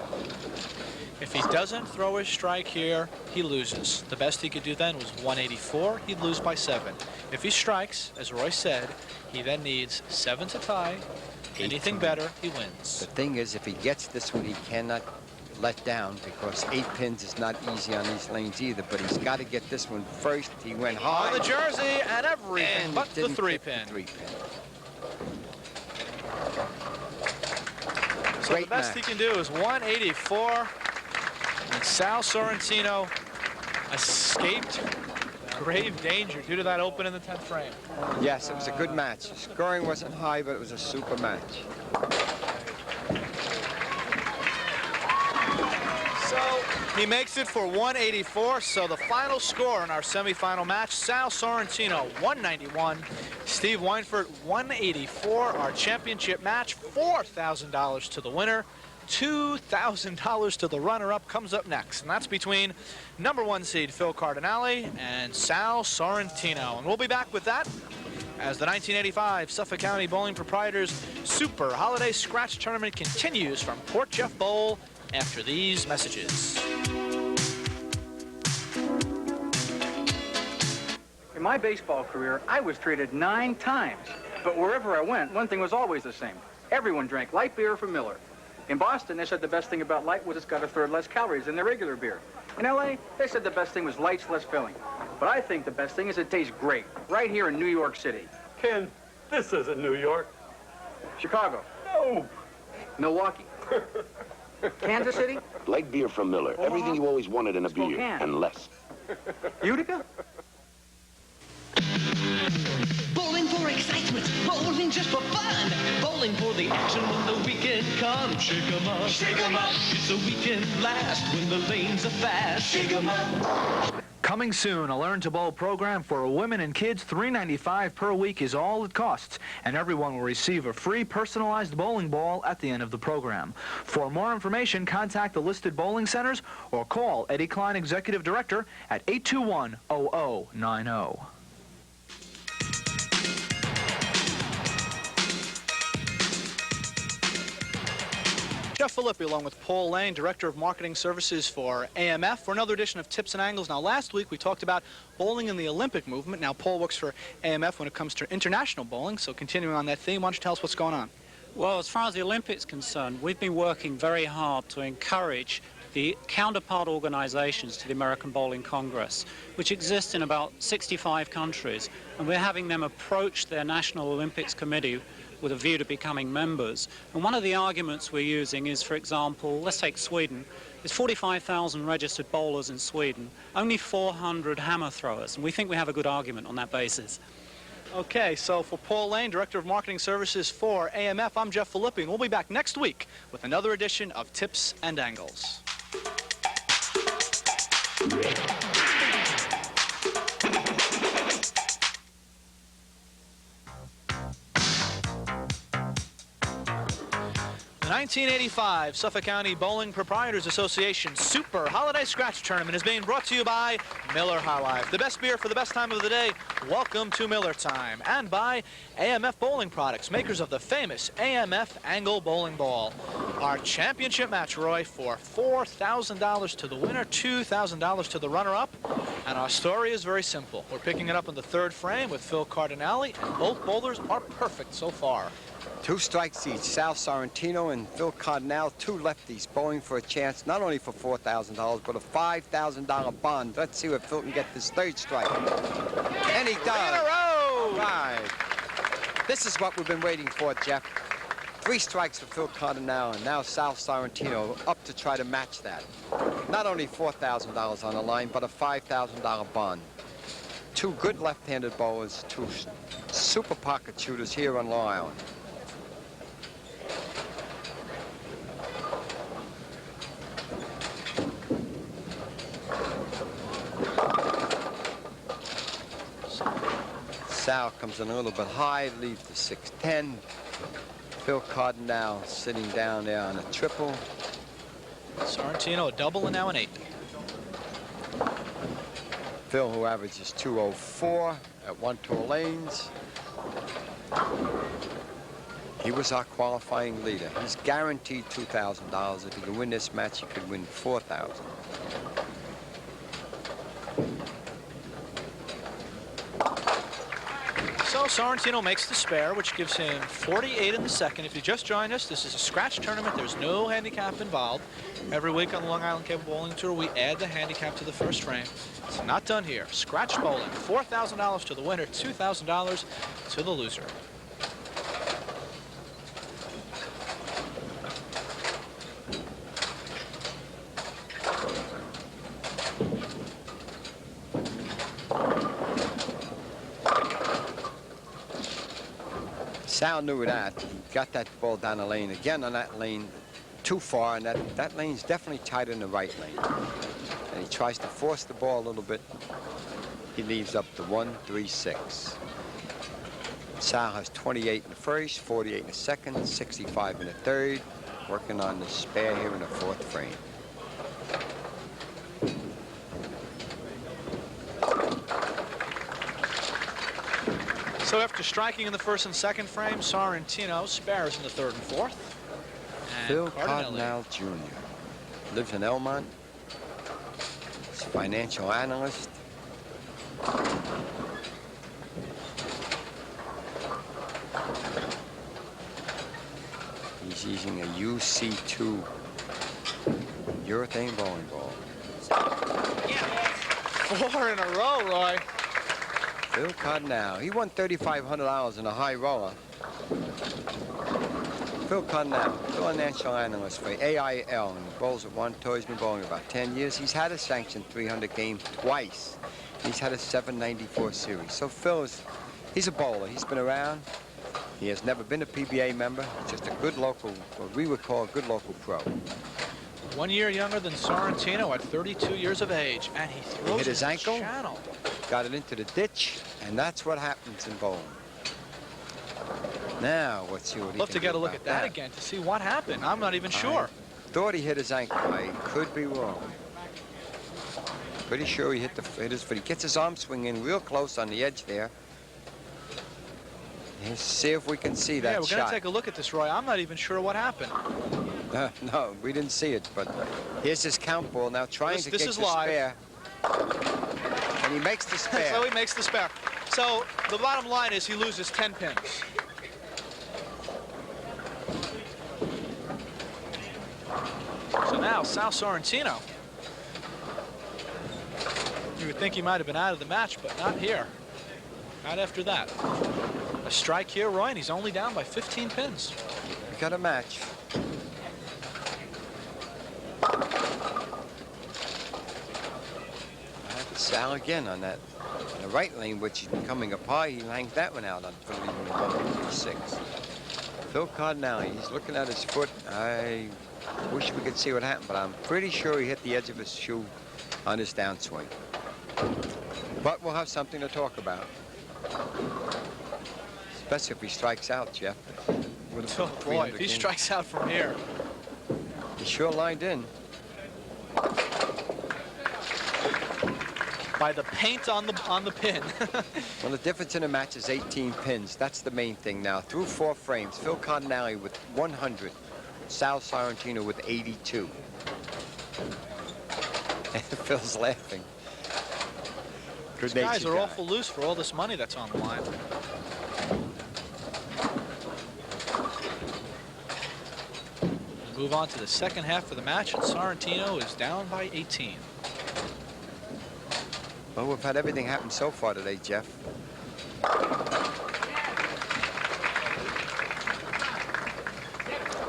If he doesn't throw his strike here, he loses. The best he could do then was 184. He'd lose by 7. If he strikes, as Roy said, he then needs 7 to tie. Anything better, he wins.
The thing is, if he gets this one, he cannot let down because 8 pins is not easy on these lanes either, but he's got to get this one first. He went high.
On the jersey and everything but the 3-pin. So
Great
the best
match.
he can do is 184. And Sal Sorrentino escaped grave danger due to that open in the 10th frame.
Yes, it was a good match. The scoring wasn't high, but it was a super match.
So he makes it for 184. So the final score in our semifinal match, Sal Sorrentino 191, Steve Weinfurt 184. Our championship match, $4,000 to the winner. $2,000 to the runner-up comes up next, and that's between #1 seed Phil Cardinale and Sal Sorrentino. And we'll be back with that as the 1985 Suffolk County Bowling Proprietors Super Holiday Scratch Tournament continues from Port Jeff Bowl after these messages.
In my baseball career, I was traded 9 times, but wherever I went, one thing was always the same. Everyone drank light beer from Miller. In Boston, they said the best thing about light was it's got 1/3 less calories than their regular beer. In LA, they said the best thing was light's less filling. But I think the best thing is it tastes great, right here in New York City.
Ken, this isn't New York.
Chicago.
No.
Milwaukee. Kansas City.
Light beer from Miller. Everything you always wanted in a beer,
Spokane.
and less.
Utica.
Bowling for excitement, bowling just for fun. Bowling for the action when the weekend comes. Shake 'em up, shake 'em up. It's a weekend blast when the lanes are fast. Shake 'em up.
Coming soon, a Learn to Bowl program for women and kids. $3.95 per week is all it costs, and everyone will receive a free personalized bowling ball at the end of the program. For more information, contact the listed bowling centers or call Eddie Klein, Executive Director, at 821-0090. Jeff Filippi, along with Paul Lane, Director of Marketing Services for AMF, for another edition of Tips and Angles. Now, last week we talked about bowling in the Olympic movement. Now, Paul works for AMF when it comes to international bowling. So continuing on that theme, why don't you tell us what's going on?
Well, as far as the Olympics concerned, we've been working very hard to encourage the counterpart organizations to the American Bowling Congress, which exists in about 65 countries, and we're having them approach their National Olympics Committee with a view to becoming members. And one of the arguments we're using is, for example, let's take Sweden. There's 45,000 registered bowlers in Sweden, only 400 hammer throwers, and we think we have a good argument on that basis.
Okay, so for Paul Lane, Director of Marketing Services for AMF, I'm Jeff Filippi, and we'll be back next week with another edition of Tips and Angles. The 1985 Suffolk County Bowling Proprietors Association Super Holiday Scratch Tournament is being brought to you by Miller High Life. The best beer for the best time of the day. Welcome to Miller Time. And by AMF Bowling Products, makers of the famous AMF Angle Bowling Ball. Our championship match, Roy, for $4,000 to the winner, $2,000 to the runner-up. And our story is very simple. We're picking it up in the third frame with Phil Cardinale, and both bowlers are perfect so far.
2 strikes each. Sal Sorrentino and Phil Cardinale, 2 lefties, bowling for a chance not only for $4,000 but a $5,000 bond. Let's see what Phil can get this third strike. And he does.
3 in a row.
All right. This is what we've been waiting for, Jeff. 3 strikes for Phil Cardinale, and now Sal Sorrentino up to try to match that. Not only $4,000 on the line, but a $5,000 bond. 2 good left-handed bowlers, 2 super pocket shooters here on Long Island. Sal comes in a little bit high, leaves the 6-10. Phil Cardinale sitting down there on a triple.
Sorrentino a double and now an 8.
Phil, who averages 204 at 1 tour lanes. He was our qualifying leader. He's guaranteed $2,000. If he can win this match, he could win $4,000.
So Sorrentino makes the spare, which gives him 48 in the second. If you just joined us, this is a scratch tournament. There's no handicap involved. Every week on the Long Island Cable Bowling Tour, we add the handicap to the first frame. It's not done here. Scratch bowling, $4,000 to the winner, $2,000 to the loser.
Sal knew that. He got that ball down the lane again on that lane too far, and that lane's definitely tight in the right lane. And he tries to force the ball a little bit. He leaves up to 1-3-6. Sal has 28 in the first, 48 in the second, 65 in the third, working on the spare here in the fourth frame.
So after striking in the first and second frame, Sorrentino spares in the third and fourth. And
Phil Cardinale Jr. lives in Elmont. He's a financial analyst. He's using a UC2 urethane bowling ball.
4 in a row, Roy.
Phil Cardinale, he won $3,500 in a high roller. Phil Cardinale, financial analyst for AIL, and he bowls at one tour. He's been bowling about 10 years. He's had a sanctioned 300 game twice. He's had a 794 series. So Phil he's a bowler. He's been around. He has never been a PBA member. He's just a good local, what we would call a good local pro.
1 year younger than Sorrentino at 32 years of age, and he throws
hit his ankle.
Channel.
Got it into the ditch, and that's what happens in bowling. Now, let's see what he can
Love to get a
do
look at
about
that again to see what happened. I'm not even sure.
Thought he hit his ankle. I could be wrong. Pretty sure he hit his foot. He gets his arm swing in real close on the edge there. Let's see if we can see that
Yeah, we're
shot.
going to take a look at this, Roy. I'm not even sure what happened.
No, we didn't see it, but here's his count ball now trying to get the spare. And he makes the spare.
So he makes the spare. So the bottom line is he loses 10 pins. So now Sal Sorrentino. You would think he might have been out of the match, but not here. Not after that. A strike here, Roy, and he's only down by 15 pins.
We got a match. Sal again on that. On the right lane, which is coming up high, he lanked that one out on 1-3-6. Phil Cardinale, he's looking at his foot. I wish we could see what happened, but I'm pretty sure he hit the edge of his shoe on his downswing. But we'll have something to talk about. Especially if he strikes out, Jeff. With him
Oh
for
boy,
300
if he
games.
strikes out from here.
He sure lined in.
By the paint on the pin.
Well, the difference in a match is 18 pins. That's the main thing now. Through 4 frames, Phil Cardinale with 100. Sal Sorrentino with 82. Phil's laughing.
These guys are awful loose for all this money that's on the line. Move on to the second half of the match, and Sorrentino is down by 18.
Well, we've had everything happen so far today, Jeff.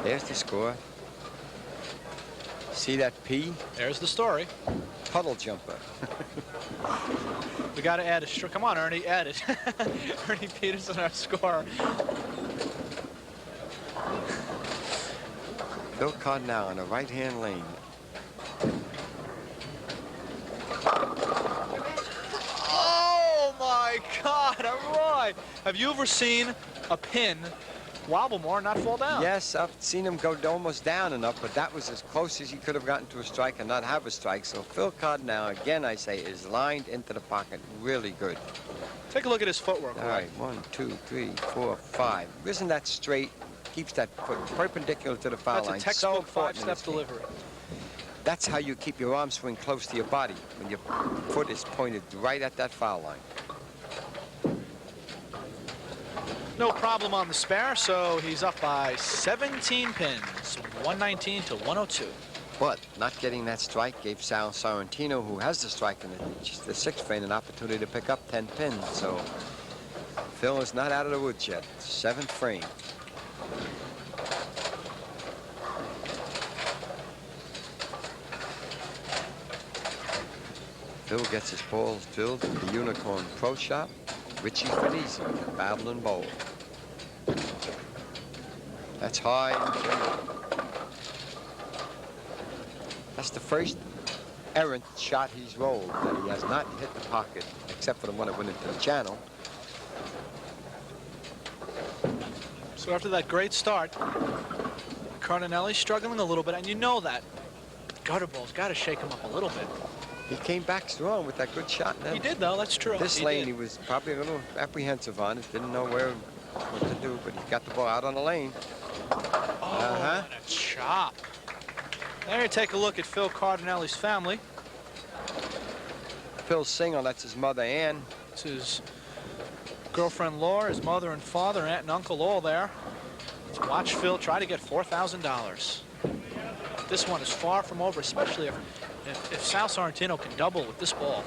There's the score. See that P?
There's the story.
Puddle jumper.
We got to add a strike. Come on, Ernie, add it. Ernie Peterson, our scorer.
Phil Cardinale in a right-hand lane.
Oh my God! All right. Have you ever seen a pin wobble more and not fall down?
Yes, I've seen him go almost down enough, but that was as close as he could have gotten to a strike and not have a strike. So Phil Cardinale, again, I say, is lined into the pocket really good.
Take a look at his footwork.
All right, 1, 2, 3, 4, 5. Isn't that straight? Keeps that foot perpendicular to the foul line.
That's a textbook
So important in
five-step
this game.
delivery.
That's how you keep your arm swing close to your body, when your foot is pointed right at that foul line.
No problem on the spare, so he's up by 17 pins, 119 to 102.
But not getting that strike gave Sal Sorrentino, who has the strike in the 6th frame, an opportunity to pick up 10 pins. So Phil is not out of the woods yet. 7th frame. Phil gets his balls drilled at the Unicorn Pro Shop. Richie Finisi, Battle and Bowl. That's high. That's the first errant shot he's rolled that he has not hit the pocket, except for the one that went into the channel.
So after that great start, Cardinale's struggling a little bit, and you know that. Gutter ball's got to shake him up a little bit.
He came back strong with that good shot.
He did, though. That's true.
This lane, he was probably a little apprehensive on it. Didn't know what to do, but he got the ball out on the lane.
Oh, and a chop. There you take a look at Phil Cardinale's family.
Phil's single. That's his mother, Ann.
It's his girlfriend, Laura, his mother and father, aunt and uncle, all there. Let's watch Phil try to get $4,000. This one is far from over, especially if Sal Sorrentino can double with this ball.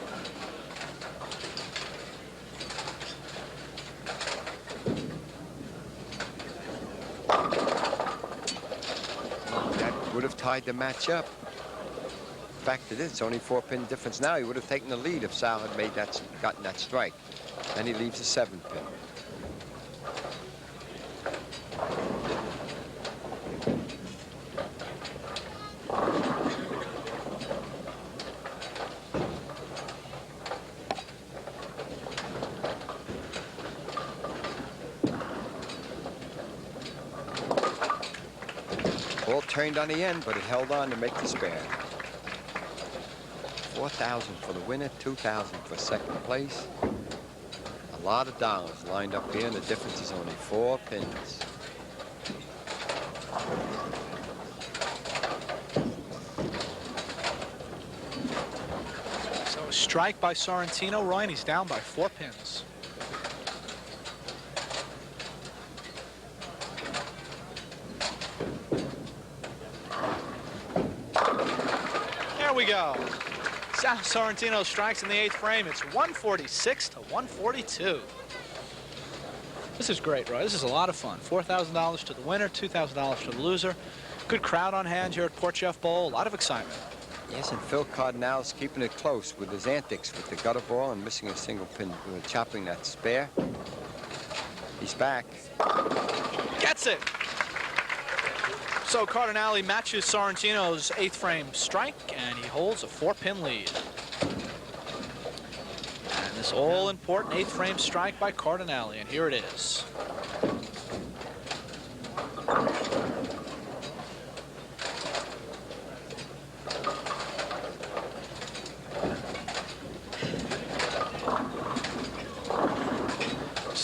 That would have tied the match up. Fact it is, it's only 4-pin difference now. He would have taken the lead if Sal had gotten that strike. Then he leaves a 7-pin. Ball turned on the end, but it held on to make the spare. 4,000 for the winner, 2,000 for second place. A lot of dollars lined up here, and the difference is only 4 pins.
So a strike by Sorrentino, Roy, and he's down by 4 pins. There we go. Sal Sorrentino strikes in the 8th frame. It's 146 to 142. This is great, Roy. This is a lot of fun. $4,000 to the winner, $2,000 to the loser. Good crowd on hand here at Port Jeff Bowl. A lot of excitement.
Yes, and Phil Cardinale's keeping it close with his antics with the gutter ball and missing a single pin, chopping that spare. He's back.
Gets it. So Cardinale matches Sorrentino's 8th frame strike, and he holds a 4-pin lead. And this all-important 8th frame strike by Cardinale, and here it is.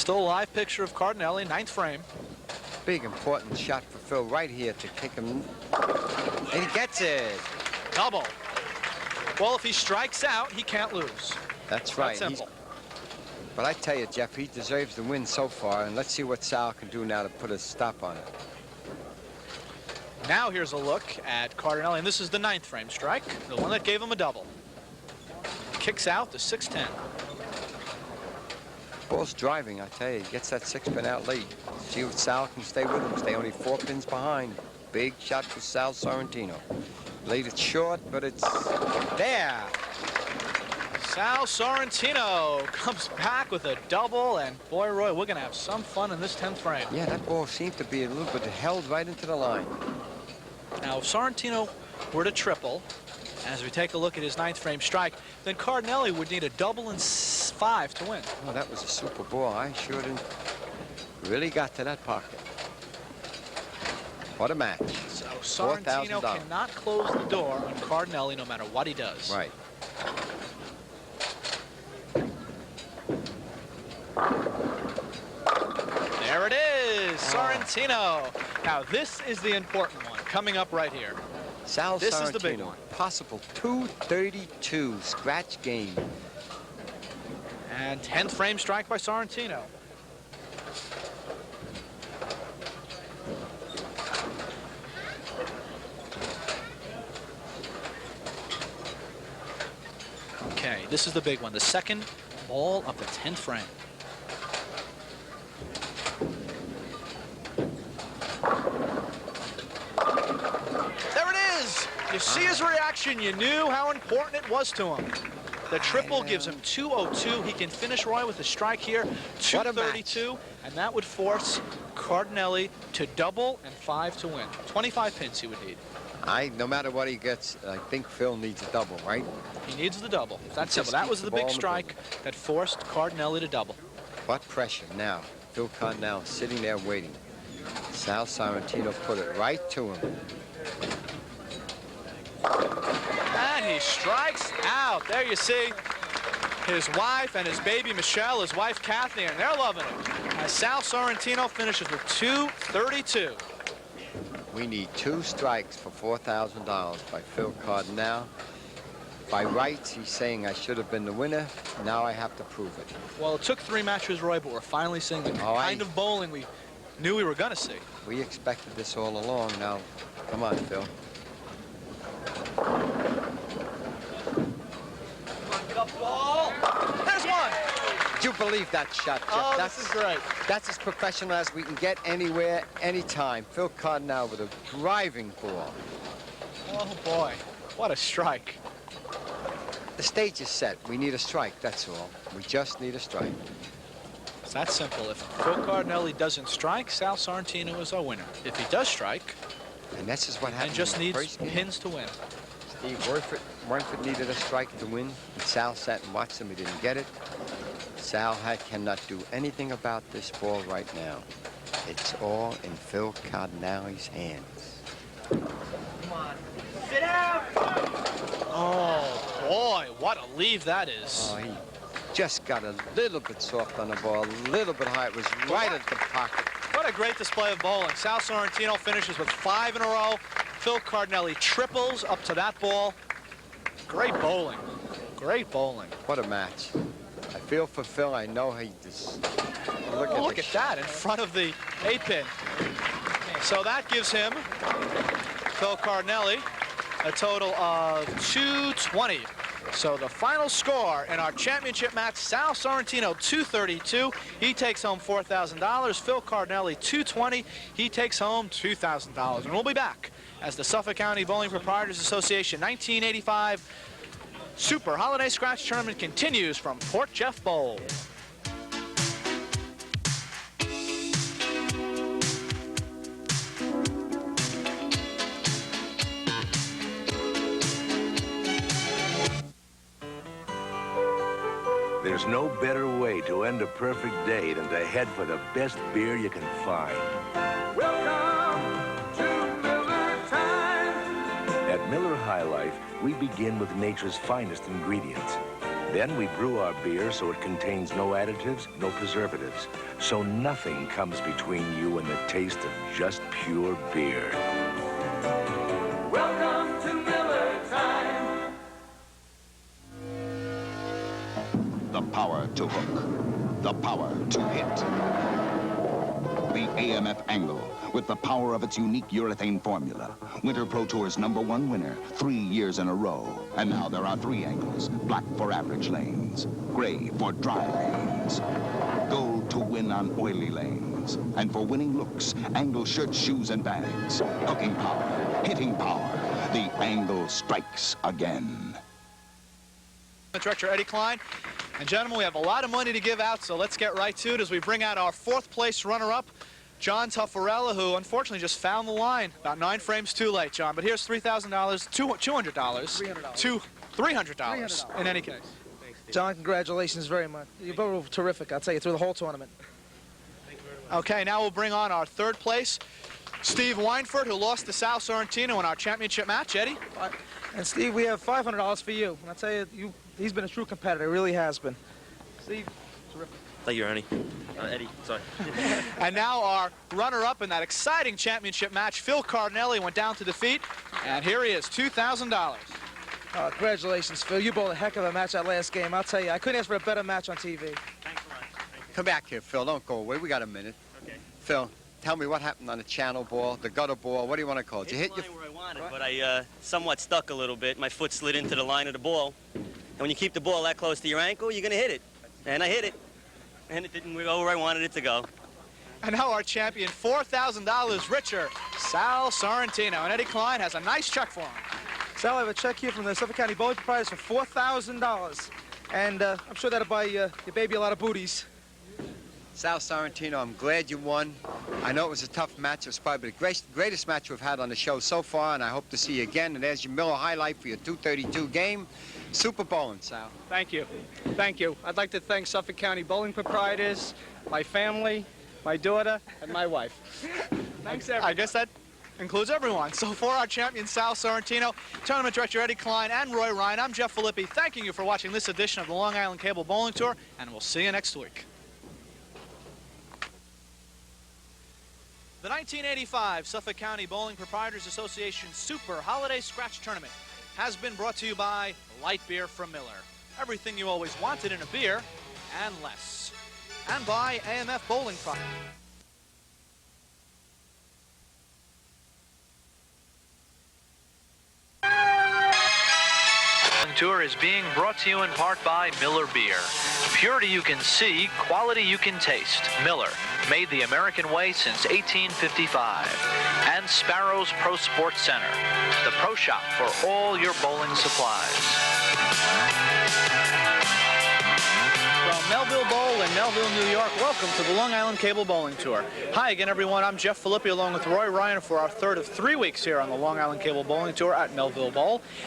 Still a live picture of Cardinale, 9th frame.
Big important shot for Phil right here to kick him. And he gets it.
Double. Well, if he strikes out, he can't lose.
That's right.
That's simple.
But I tell you, Jeff, he deserves the win so far, and let's see what Sal can do now to put a stop on it.
Now here's a look at Cardinale, and this is the 9th frame strike, the one that gave him a double. Kicks out to 6-10.
Ball's driving, I tell you. He gets that 6-pin out late. See if Sal can stay with him. Stay only 4 pins behind. Big shot for Sal Sorrentino. Laid it short, but it's there.
Sal Sorrentino comes back with a double, and boy, Roy, we're going to have some fun in this 10th frame.
Yeah, that ball seemed to be a little bit held right into the line.
Now, if Sorrentino were to triple, as we take a look at his 9th frame strike, then Cardinale would need a double and 5 to win.
Oh, that was a super ball. I sure didn't really got to that pocket. What a match.
So Sorrentino
$4,000.
cannot close the door on Cardinale no matter what he does.
Right.
There it is, Sorrentino. Now, this is the important one coming up right here.
Sal
This
Sorrentino,
is the big one.
Possible 232 scratch game.
And 10th frame strike by Sorrentino. Okay, this is the big one, the second ball of the 10th frame. There it is! You see his reaction, you knew how important it was to him. The triple gives him 202. He can finish, Roy, with a strike here, 232, and that would force Cardinale to double and 5 to win. 25 pins he would need.
No matter what he gets, I think Phil needs a double, right?
He needs the double. That's simple. That was the big strike that forced Cardinale to double.
What pressure now? Phil Cardinale sitting there waiting. Sal Sorrentino put it right to him.
And he strikes out. There you see his wife and his baby Michelle, his wife Kathy, and they're loving it. As Sal Sorrentino finishes with 232.
We need 2 strikes for $4,000 by Phil Cardinale. By rights, he's saying I should have been the winner. Now I have to prove it.
Well, it took 3 matches, Roy, but we're finally seeing the kind of bowling we knew we were going to see.
We expected this all along. Now, come on, Phil.
Ball. There's one.
Did you believe that shot, Jeff?
Oh, this is great.
That's as professional as we can get anywhere, anytime. Phil Cardinale with a driving ball.
Oh, boy. What a strike.
The stage is set. We need a strike, that's all. We just need a strike.
It's that simple. If Phil Cardinale doesn't strike, Sal Sorrentino is our winner. If he does strike,
and this is what happened.
And just
in the
needs
first game.
pins to win.
Steve Wernford needed a strike to win. And Sal sat and watched him. He didn't get it. Sal cannot do anything about this ball right now. It's all in Phil Cardinale's hands.
Come on. Sit down. Oh, boy, what a leave that is.
Oh, he just got a little bit soft on the ball, a little bit high. It was right at the pocket.
What a great display of bowling. Sal Sorrentino finishes with 5 in a row. Phil Cardinale triples up to that ball. Great bowling. Great bowling.
What a match. I feel for Phil. I know he just...
Look at that in front of the 8-pin. So that gives him, Phil Cardinale, a total of 220. So the final score in our championship match, Sal Sorrentino 232. He takes home $4,000. Phil Cardinale 220. He takes home $2,000. And we'll be back as the Suffolk County Bowling Proprietors Association 1985 Super Holiday Scratch Tournament continues from Port Jeff Bowl.
There's no better way to end a perfect day than to head for the best beer you can find.
Welcome to Miller Time.
At Miller High Life, we begin with nature's finest ingredients. Then we brew our beer so it contains no additives, no preservatives. So nothing comes between you and the taste of just pure beer.
Welcome to Miller time.
The power to hook. The power to hit. The AMF Angle, with the power of its unique urethane formula. Winter Pro Tour's #1 winner, 3 years in a row. And now there are 3 angles. Black for average lanes. Gray for dry lanes. Gold to win on oily lanes. And for winning looks, Angle shirts, shoes, and bags. Hooking power, hitting power. The Angle strikes again.
Director Eddie Klein. And gentlemen, we have a lot of money to give out, so let's get right to it as we bring out our 4th place runner-up, John Tuffarella, who unfortunately just found the line about 9 frames too late, John. But here's $3,000, $200, $300 in any case.
John, congratulations very much. You both were terrific, I'll tell you, through the whole tournament.
Okay, now we'll bring on our 3rd place, Steve Weinfurt, who lost to Sal Sorrentino in our championship match. Eddie?
And Steve, we have $500 for you. And I'll tell you, he's been a true competitor, he really has been. Steve, terrific.
Thank you, Ernie. Eddie, sorry.
And now our runner-up in that exciting championship match, Phil Cardinale, went down to defeat. And here he is, $2,000.
Congratulations, Phil. You bowled a heck of a match that last game. I'll tell you, I couldn't ask for a better match on TV.
Thanks a lot.
Come back here, Phil. Don't go away. We got a minute.
Okay.
Phil, tell me what happened on the channel ball, the gutter ball. What do you want to call it? You hit your...
where I wanted, but I somewhat stuck a little bit. My foot slid into the line of the ball. And when you keep the ball that close to your ankle, you're going to hit it. And I hit it. And it didn't go where I wanted it to go.
And now our champion, $4,000 richer, Sal Sorrentino. And Eddie Klein has a nice check for him.
Sal, I have a check here from the Suffolk County Bowling Proprietors for $4,000. And I'm sure that'll buy your baby a lot of booties.
Sal Sorrentino, I'm glad you won. I know it was a tough match. It was probably the greatest match we've had on the show so far, and I hope to see you again. And there's your Miller highlight for your 232 game. Super bowling, Sal.
Thank you. Thank you. I'd like to thank Suffolk County Bowling Proprietors, my family, my daughter, and my wife. Thanks, everyone.
I guess that includes everyone. So for our champion, Sal Sorrentino, Tournament Director Eddie Klein, and Roy Ryan, I'm Jeff Filippi, thanking you for watching this edition of the Long Island Cable Bowling Tour, and we'll see you next week. The 1985 Suffolk County Bowling Proprietors Association Super Holiday Scratch Tournament has been brought to you by Light Beer from Miller. Everything you always wanted in a beer, and less. And by AMF Bowling Products. Tour is being brought to you in part by Miller Beer. Purity you can see, quality you can taste. Miller, made the American way since 1855. And Sparrow's Pro Sports Center, the pro shop for all your bowling supplies. From Melville Bowl in Melville, New York, welcome to the Long Island Cable Bowling Tour. Hi again, everyone. I'm Jeff Filippi along with Roy Ryan for our 3rd of 3 weeks here on the Long Island Cable Bowling Tour at Melville Bowl.